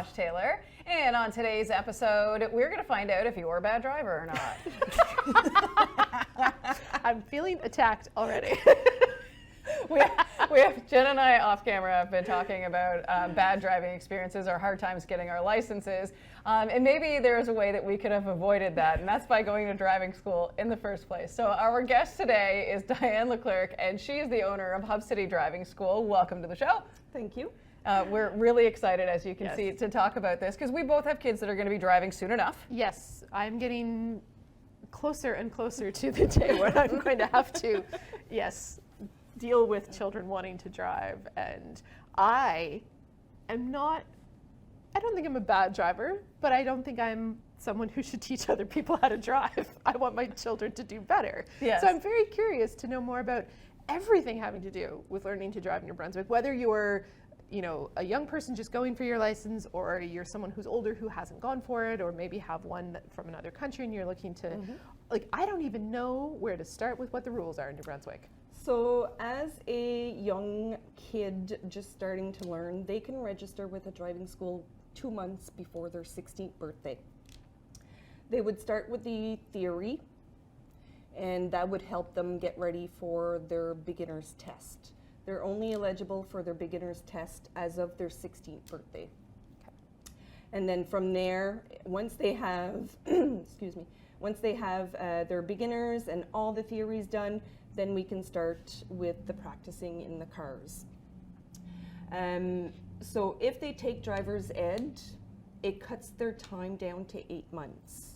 Josh Taylor, and on today's episode, we're going to find out if you're a bad driver or not. I'm feeling attacked already. we have Jen and I off camera have been talking about bad driving experiences or hard times getting our licenses, and maybe there's a way that we could have avoided that, and that's by going to driving school in the first place. So our guest today is Diane Leclerc, and she is the owner of Hub City Driving School. Welcome to the show. Thank you. We're really excited, as you can Yes. see, to talk about this because we both have kids that are going to be driving soon enough. Yes, I'm getting closer and closer to the day where I'm going to have to, deal with children wanting to drive. And I don't think I'm a bad driver, but I don't think I'm someone who should teach other people how to drive. I want my children to do better. Yes. So I'm very curious to know more about everything having to do with learning to drive in New Brunswick, whether you're a young person just going for your license, or you're someone who's older who hasn't gone for it, or maybe have one from another country and you're looking to, I don't even know where to start with what the rules are in New Brunswick. So as a young kid just starting to learn, they can register with a driving school 2 months before their 16th birthday. They would start with the theory, and that would help them get ready for their beginner's test. They're only eligible for their beginner's test as of their 16th birthday. Okay. And then from there, once they have, once they have their beginners and all the theories done, then we can start with the practicing in the cars. So if they take driver's ed, it cuts their time down to 8 months.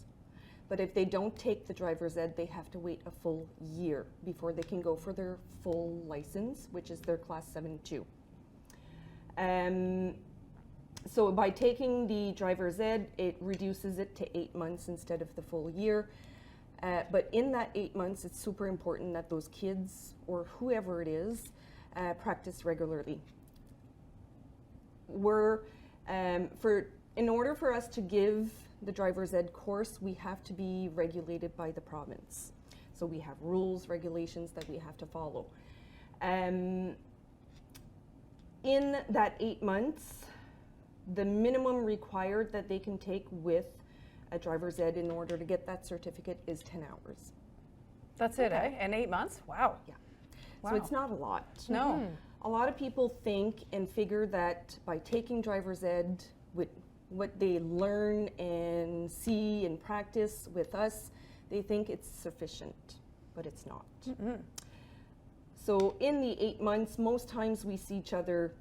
But if they don't take the driver's ed, they have to wait a full year before they can go for their full license, which is their Class 7-2. So by taking the driver's ed, it reduces it to 8 months instead of the full year. But in that 8 months, it's super important that those kids, or whoever it is, practice regularly. In order for us to give the driver's ed course, we have to be regulated by the province. So we have rules, regulations that we have to follow. In that 8 months, the minimum required that they can take with a driver's ed in order to get that certificate is 10 hours. That's it, eh? In 8 months? Wow. Yeah. Wow. So it's not a lot. No. A lot of people think and figure that by taking driver's ed, with what they learn and see and practice with us, they think it's sufficient, but it's not. So in the 8 months, most times we see each other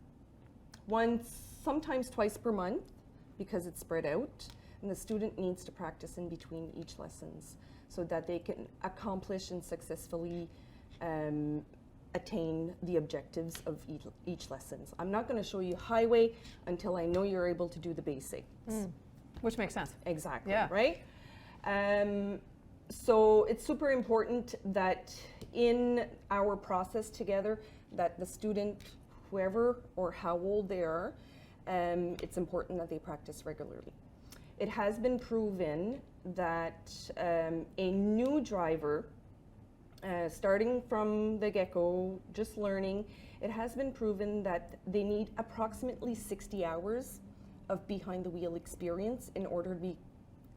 once, sometimes twice per month, because it's spread out, and the student needs to practice in between each lessons so that they can accomplish and successfully attain the objectives of each lessons. I'm not going to show you highway until I know you're able to do the basics. Which makes sense. Exactly, Yeah. right? So it's super important that in our process together, that the student, whoever or how old they are, it's important that they practice regularly. It has been proven that a new driver, starting from the get-go, just learning, it has been proven that they need approximately 60 hours of behind-the-wheel experience in order to be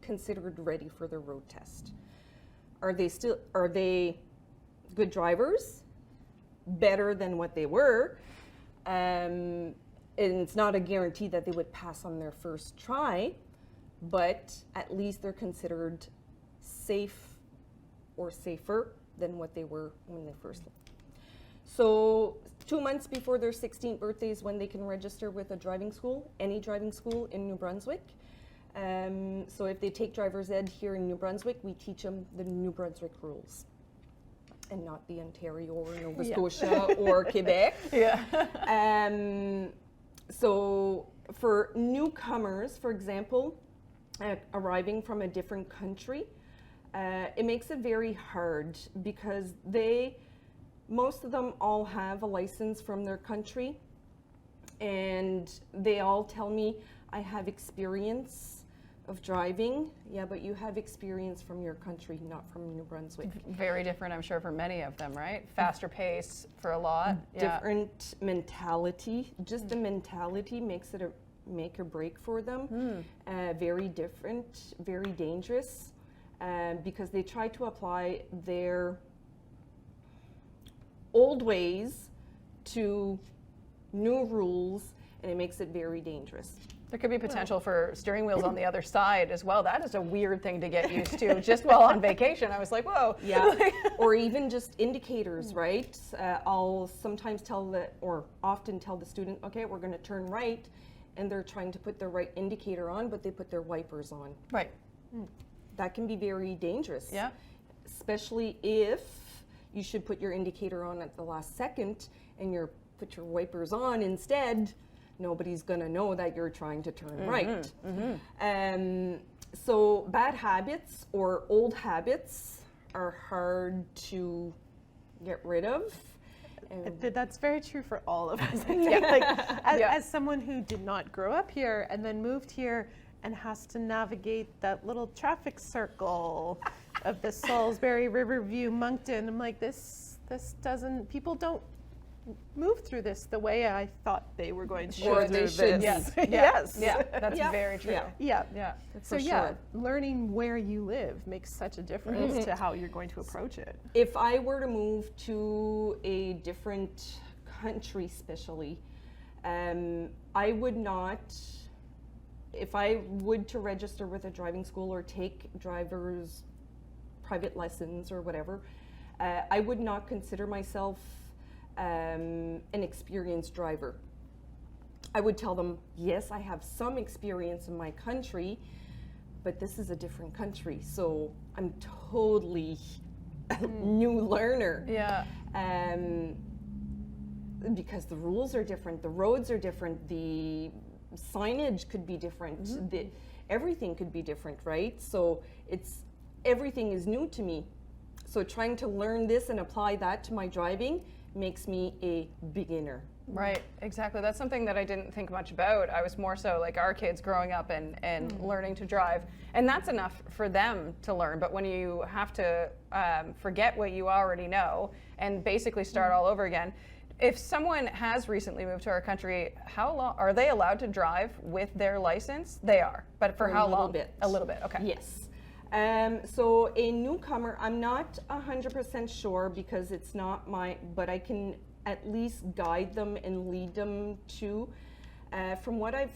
considered ready for the road test. Are they good drivers? Better than what they were. And it's not a guarantee that they would pass on their first try, but at least they're considered safe or safer than what they were when they first left. So 2 months before their 16th birthday is when they can register with a driving school, any driving school in New Brunswick. So if they take driver's ed here in New Brunswick, we teach them the New Brunswick rules and not the Ontario or Nova Scotia or Quebec. Yeah. So for newcomers, for example, arriving from a different country, it makes it very hard because most of them all have a license from their country, and they all tell me, I have experience of driving. Yeah, but you have experience from your country, not from New Brunswick. Very different, I'm sure, for many of them, right? Faster pace for a lot. Different mentality. Just the mentality makes it make or break for them. Very different, very dangerous, because they try to apply their old ways to new rules, and it makes it very dangerous. There could be potential for steering wheels on the other side as well. That is a weird thing to get used to. Just while on vacation, I was like, whoa. Yeah, or even just indicators, right? I'll sometimes often tell the student, okay, we're going to turn right, and they're trying to put the right indicator on, but they put their wipers on. Right. That can be very dangerous. Yeah. Especially if you should put your indicator on at the last second and you put your wipers on instead. Nobody's going to know that you're trying to turn right. So bad habits or old habits are hard to get rid of. That's very true for all of us. I think. Like, as someone who did not grow up here and then moved here and has to navigate that little traffic circle of the Salisbury, Riverview, Moncton, I'm like, this doesn't, people don't move through this the way I thought they were going to. Or they should. Yes. Yes. Yeah, that's very true. Yeah. Yeah. So learning where you live makes such a difference to how you're going to approach it. If I were to move to a different country, especially, I would not, if I would to register with a driving school or take driver's private lessons or whatever, I would not consider myself an experienced driver. I would tell them, yes, I have some experience in my country, but this is a different country, so I'm totally new learner. Yeah. Because the rules are different, the roads are different, the signage could be different, everything could be different, right? So everything is new to me. So trying to learn this and apply that to my driving makes me a beginner. Right, exactly. That's something that I didn't think much about. I was more so like our kids growing up and learning to drive. And that's enough for them to learn. But when you have to forget what you already know and basically start all over again, if someone has recently moved to our country, how long are they allowed to drive with their license? They are. But for how long? A little bit, okay. Yes. So a newcomer, I'm not 100% sure because it's not but I can at least guide them and lead them to. From what I've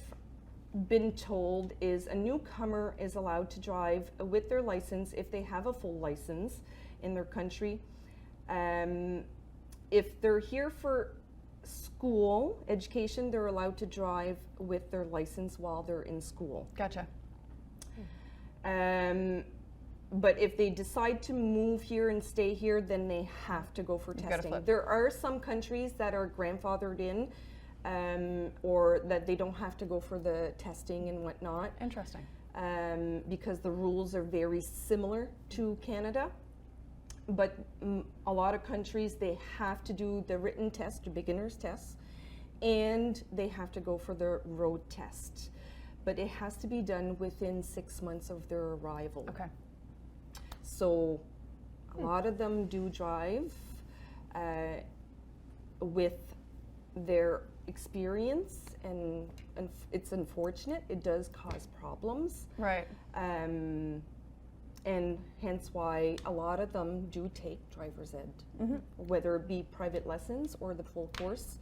been told is a newcomer is allowed to drive with their license if they have a full license in their country. If they're here for school education, they're allowed to drive with their license while they're in school. Gotcha. But if they decide to move here and stay here, then they have to go for testing. There are some countries that are grandfathered in, or that they don't have to go for the testing and whatnot. Interesting. Because the rules are very similar to Canada. But a lot of countries, they have to do the written test, the beginner's test, and they have to go for the road test. But it has to be done within 6 months of their arrival. Okay. So a lot of them do drive with their experience, and it's unfortunate. It does cause problems. Right. And hence why a lot of them do take driver's ed, whether it be private lessons or the full course.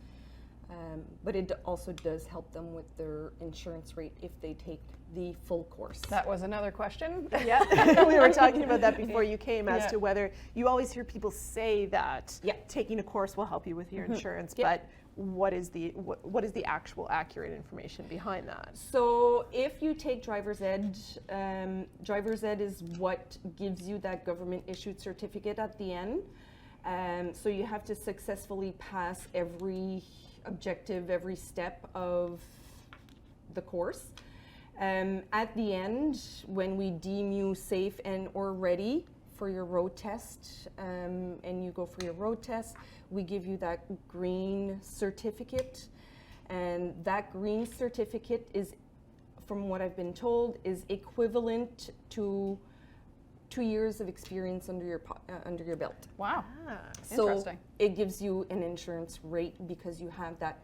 But it also does help them with their insurance rate if they take the full course. That was another question. Yeah, we were talking about that before you came as to whether you always hear people say that taking a course will help you with your insurance, but what is the actual accurate information behind that? So if you take driver's ed is what gives you that government issued certificate at the end. So you have to successfully pass every objective, every step of the course. At the end, when we deem you safe and or ready for your road test, and you go for your road test, we give you that green certificate. And that green certificate is, from what I've been told, is equivalent to 2 years of experience under your belt. Wow. So Interesting. it gives you an insurance rate because you have that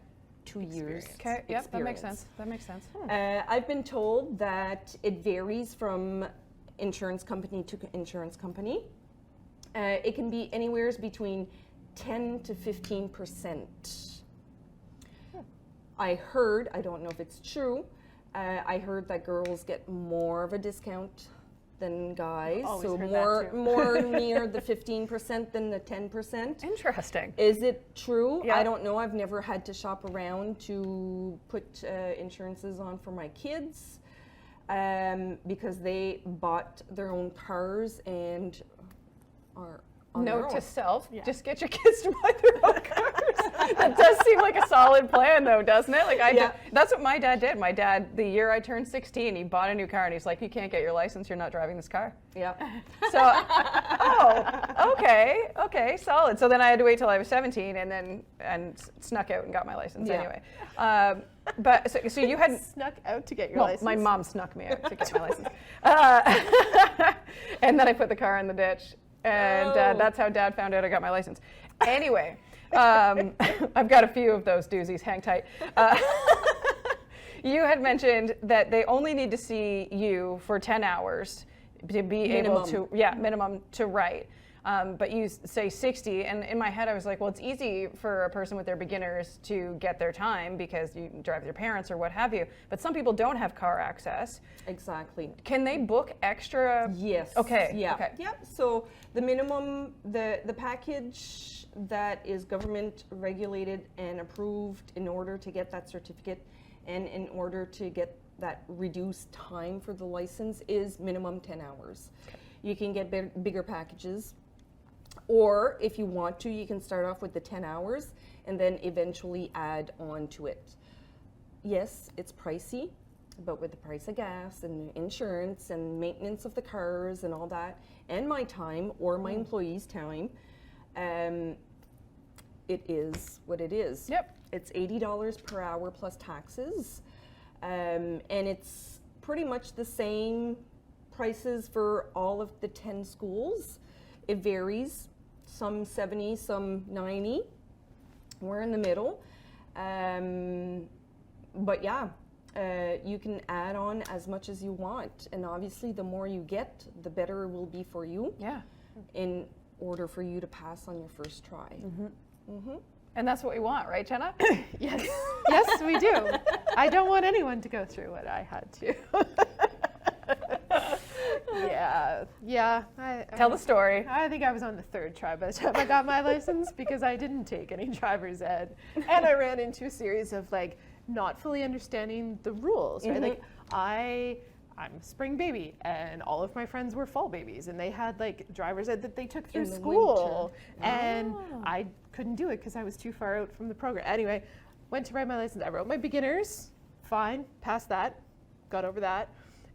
2 years. Okay, yep, that makes experience. sense. That makes sense. I've been told that it varies from insurance company to insurance company. It can be anywhere between 10 to 15%. I heard, I don't know if it's true, I heard that girls get more of a discount than guys. Always So heard that too. more near the 15% than the 10%. Interesting. Is it true? Yeah. I don't know. I've never had to shop around to put insurances on for my kids because they bought their own cars and are on their Note to own. self, Yeah. just get your kids to buy their own cars. That does seem like a solid plan though, doesn't it? Like Yeah. that's what my dad did. My dad, the year I turned 16, he bought a new car and he's like, you can't get your license, you're not driving this car. Yeah. So, okay, solid. So then I had to wait till I was 17 and snuck out and got my license Yeah. anyway. But so you hadn't. Snuck out to get your Well, license. my mom snuck me out to get my license. And then I put the car in the ditch. And Oh. that's how Dad found out I got my license. Anyway, I've got a few of those doozies. Hang tight. You had mentioned that they only need to see you for 10 hours to be able to, minimum to write. But you say 60, and in my head I was like, well, it's easy for a person with their beginners to get their time because you drive with your parents or what have you. But some people don't have car access. Exactly. Can they book extra? Yes. Okay. Yeah. Okay. Yep. So the minimum, the package that is government regulated and approved in order to get that certificate and in order to get that reduced time for the license is minimum 10 hours. Okay. You can get bigger packages. Or if you want to, you can start off with the 10 hours and then eventually add on to it. Yes, it's pricey, but with the price of gas and insurance and maintenance of the cars and all that, and my time or my employees' time, it is what it is. Yep. It's $80 per hour plus taxes, and it's pretty much the same prices for all of the 10 schools. It varies, some 70, some 90. We're in the middle. But yeah, you can add on as much as you want. And obviously the more you get, the better it will be for you Yeah. in order for you to pass on your first try. And that's what we want, right, Jenna? Yes, yes, we do. I don't want anyone to go through what I had to. Yeah. Tell the story. I think I was on the third try by the time I got my license because I didn't take any driver's ed, and I ran into a series of like not fully understanding the rules. Right, like I'm a spring baby, and all of my friends were fall babies, and they had like driver's ed that they took through In the school, winter. and I couldn't do it because I was too far out from the program. Anyway, went to write my license. I wrote my beginners, fine, passed that, got over that,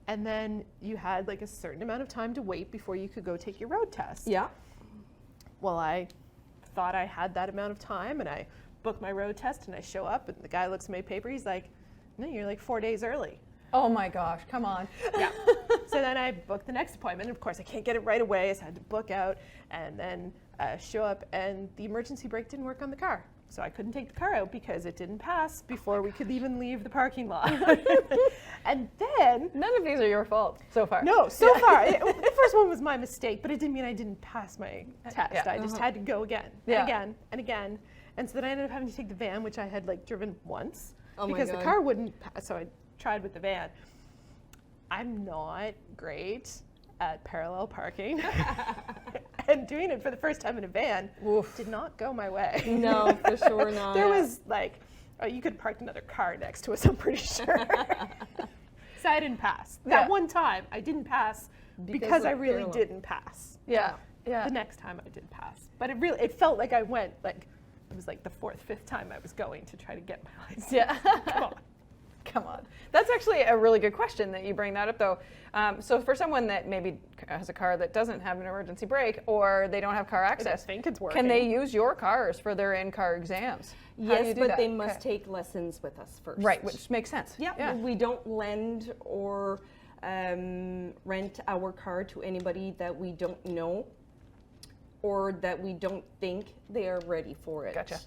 and then you had like a certain amount of time to wait before you could go take your road test. Yeah. Well, I thought I had that amount of time, and I booked my road test, and I show up, and the guy looks at my paper. He's like, "No, you're like 4 days early." Oh my gosh, come on. Yeah. So then I booked the next appointment. And of course, I can't get it right away, so I had to book out and then show up, and the emergency brake didn't work on the car. So I couldn't take the car out because it didn't pass before we could even leave the parking lot. And then, None of these are your fault so far. no, so far, the first one was my mistake, but it didn't mean I didn't pass my test. Yeah. I just had to go again, Yeah. and again, and again. And so then I ended up having to take the van, which I had like driven once Oh my because the God. car wouldn't pass. So I tried with the van. I'm not great at parallel parking. And doing it for the first time in a van did not go my way. No, for sure not. There was like, oh, you could park another car next to us, I'm pretty sure. So I didn't pass. Yeah. That one time I didn't pass because I of really parallel. didn't pass. Yeah. Yeah. The next time I did pass. But it felt like I went like, it was like the fourth, fifth time I was going to try to get my license. Yeah. Come on. Come on. That's actually a really good question that you bring that up, though. So for someone that maybe has a car that doesn't have an emergency brake or they don't have car access, think it's working. can they use your cars for their in-car exams? How do you Yes, do but that? they must Okay. take lessons with us first. Right, which makes sense. Yeah, we don't lend or rent our car to anybody that we don't know or that we don't think they are ready for it. Gotcha.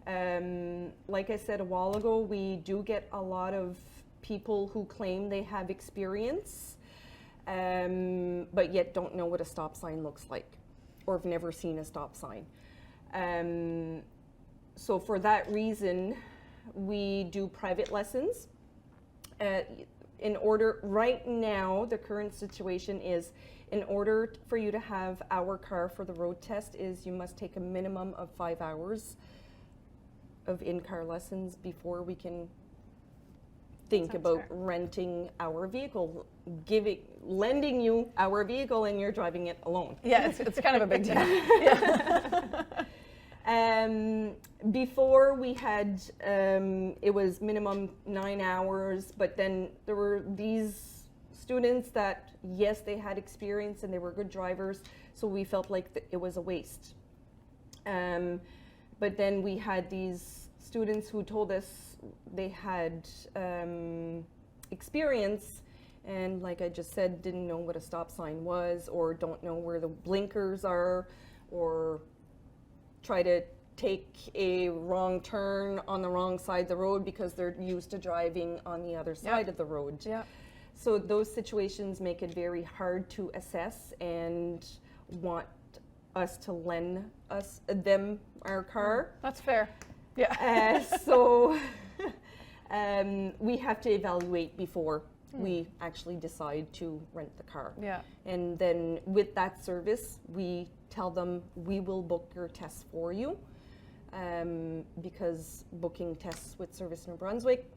Like I said a while ago, we do get a lot of people who claim they have experience, but yet don't know what a stop sign looks like, or have never seen a stop sign. So for that reason, we do private lessons. Right now, the current situation is, in order for you to have our car for the road test, is you must take a minimum of 5 hours of in-car lessons before we can think Sounds about fair. renting our vehicle, lending you our vehicle, and you're driving it alone. Yeah, it's kind of a big deal. Yeah. Before we had, it was minimum 9 hours, but then there were these students that, yes, they had experience and they were good drivers, so we felt like it was a waste. But then we had these students who told us they had experience, and like I just said, didn't know what a stop sign was, or don't know where the blinkers are, or try to take a wrong turn on the wrong side of the road because they're used to driving on the other side of the road. Yeah. So those situations make it very hard to assess and want us to lend them our car. That's fair. Yeah. So we have to evaluate before we actually decide to rent the car. Yeah. And then with that service, we tell them we will book your tests for you, because booking tests with Service New Brunswick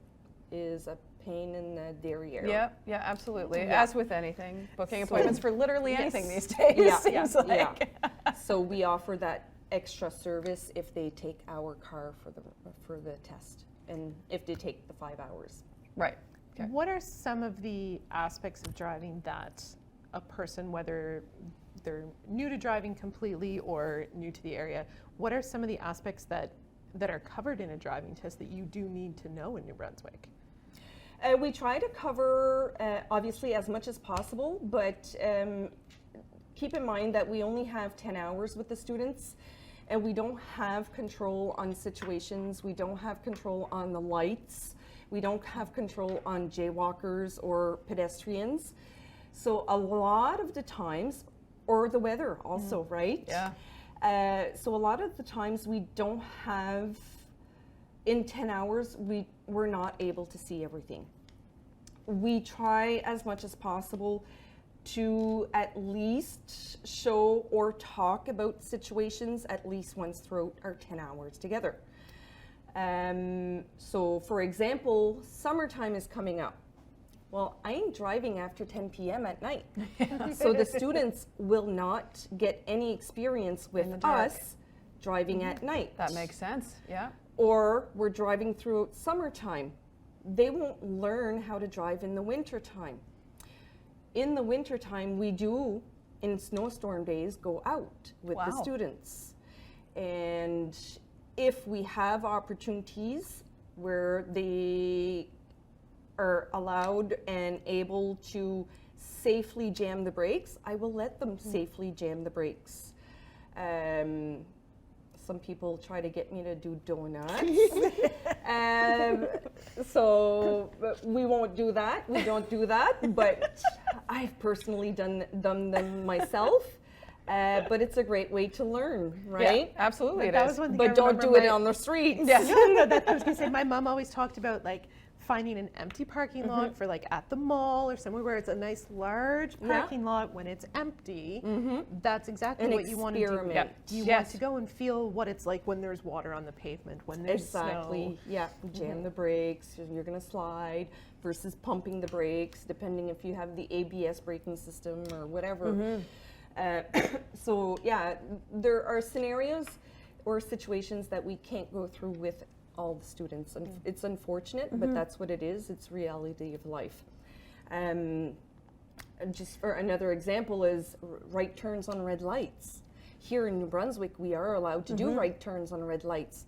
is a pain in the derriere. Yeah, yeah, absolutely. Yeah. As with anything, booking So- appointments for literally Yes. anything these days Yeah, seems yeah, like. yeah. So we offer that extra service if they take our car for the test, and if they take the 5 hours. Right. Okay. What are some of the aspects of driving that a person, whether they're new to driving completely or new to the area, what are some of the aspects that are covered in a driving test that you do need to know in New Brunswick? We try to cover, obviously, as much as possible, but keep in mind that we only have 10 hours with the students, and we don't have control on situations. We don't have control on the lights. We don't have control on jaywalkers or pedestrians. So a lot of the times, or the weather also, right? Yeah. So a lot of the times we don't have, in 10 hours, we're not able to see everything. We try as much as possible to at least show or talk about situations at least once throughout our 10 hours together. So for example, summertime is coming up. Well, I ain't driving after 10 p.m. at night. So the students will not get any experience In the with dark. us driving at night. That makes sense. Yeah. Or we're driving throughout summertime. They won't learn how to drive in the wintertime. In the wintertime, we do, in snowstorm days, go out with the Wow. students. And if we have opportunities where they are allowed and able to safely jam the brakes, I will let them safely jam the brakes. Some people try to get me to do donuts. So we won't do that. We don't do that. But I've personally done them myself. But it's a great way to learn, right? Yeah, absolutely it That is. was one thing I But don't remember do it my- on the streets. Yeah. No, that I was gonna say. My mom always talked about like finding an empty parking lot for like at the mall or somewhere where it's a nice large Yeah. parking lot when it's empty. That's exactly An what you want to do. experiment. You want Yes. to go and feel what it's like when there's water on the pavement, when there's Exactly. snow. Yeah. Jam the brakes. You're gonna slide versus pumping the brakes, depending if you have the ABS braking system or whatever. So yeah, there are scenarios or situations that we can't go through with all the students, and it's unfortunate, but that's what it is. It's reality of life. Just for another example is right turns on red lights. Here in New Brunswick, we are allowed to do right turns on red lights,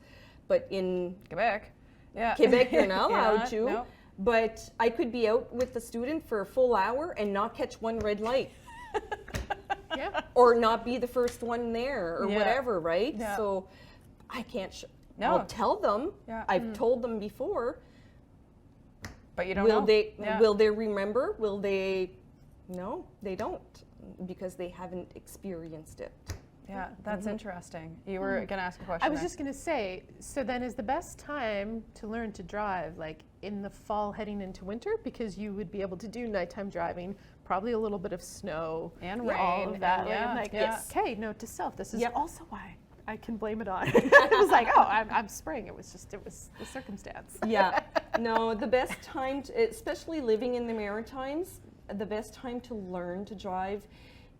but in Quebec. Yeah. Quebec, you're not You're allowed not, to. no. But I could be out with the student for a full hour and not catch one red light, Yeah. or not be the first one there, or Yeah. whatever, right? Yeah. So I can't No. I'll tell them. Yeah. I've told them before. But you don't Will know. they? Yeah. Will they remember? Will they? No, they don't, because they haven't experienced it. Yeah, that's interesting. You were going to ask a question. I was there. just going to say, so then is the best time to learn to drive like in the fall heading into winter, because you would be able to do nighttime driving, probably a little bit of snow And all rain, of that. and I'm yeah, like, yeah. okay, note to self. This is Yep. also why I can blame it on. It was like, oh, I'm spraying. It was the circumstance. Yeah. No, the best time, especially living in the Maritimes, the best time to learn to drive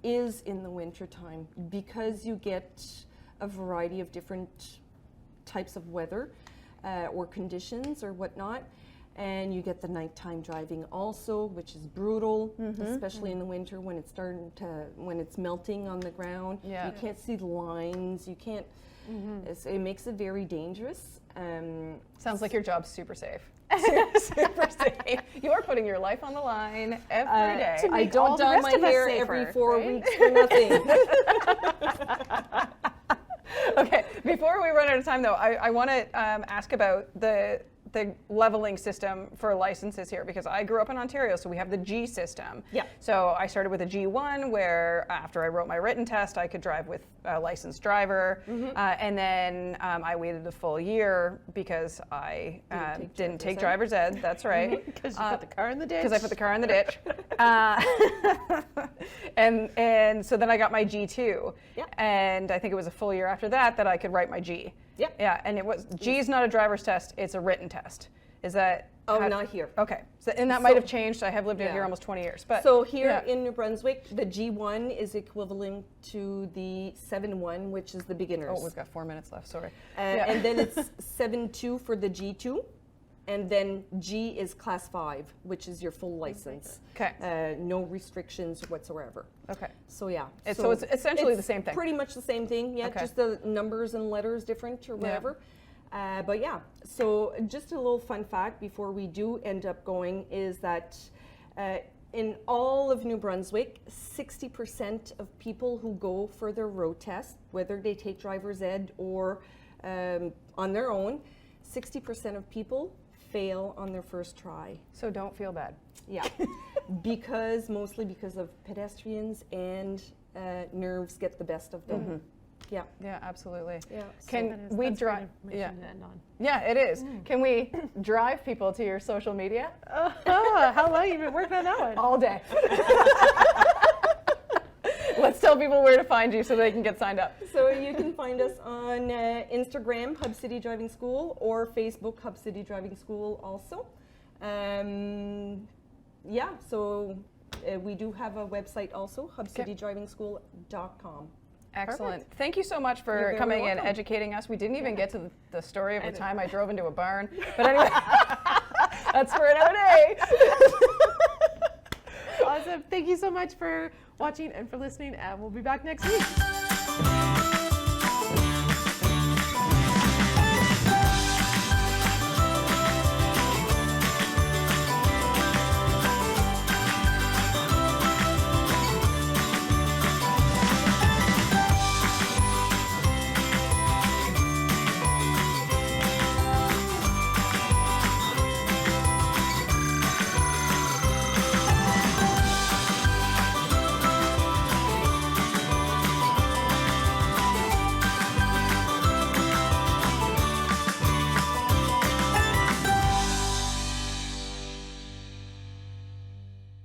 is in the winter time, because you get a variety of different types of weather or conditions or whatnot, and you get the nighttime driving also, which is brutal, especially in the winter when when it's melting on the ground. Yeah. You can't see the lines. You can't. It makes it very dangerous. Sounds like your job's super safe. Super safe. You're putting your life on the line every day. to I make don't all the dye rest my of us hair safer, every 4 right? weeks for nothing. Okay, before we run out of time though, I want to ask about the leveling system for licenses here, because I grew up in Ontario, so we have the G system. Yeah. So I started with a G1, where after I wrote my written test, I could drive with a licensed driver, and then I waited a full year because I didn't take driver's ed. That's right. Because you put the car in the ditch. Because I put the car in the ditch. And so then I got my G2. Yeah. And I think it was a full year after that I could write my G. Yep. Yeah, and it was, G is not a driver's test, it's a written test. Is that? Oh, not here. Okay, so, and that might have changed. I have lived Yeah. here almost 20 years. But So here yeah. in New Brunswick, the G1 is equivalent to the 7-1, which is the beginners. Oh, we've got 4 minutes left, sorry. And then it's 7-2 for the G2. And then G is class 5, which is your full license. Okay. No restrictions whatsoever. Okay. So yeah. So it's essentially the same thing. Pretty much the same thing. Yeah, Okay. just the numbers and letters different or whatever. But yeah, so just a little fun fact before we do end up going is that in all of New Brunswick, 60% of people who go for their road test, whether they take driver's ed or on their own, 60% of people fail on their first try. So don't feel bad. Yeah, mostly because of pedestrians and nerves get the best of them. Yeah. Yeah, absolutely. Yeah. Can we drive? Yeah. Yeah. To end on. Yeah, it is. Can we drive people to your social media? How long have you been working on that one? All day. Let's tell people where to find you so they can get signed up. So you can find us on Instagram, Hub City Driving School, or Facebook, Hub City Driving School also. Yeah, so we do have a website also, hubcitydrivingschool.com. Excellent. Perfect. Thank you so much You're for very coming and welcome. educating us. We didn't even get to the story of the time I drove into a barn. But anyway, that's for another day. Awesome. Thank you so much for watching and for listening, and we'll be back next week.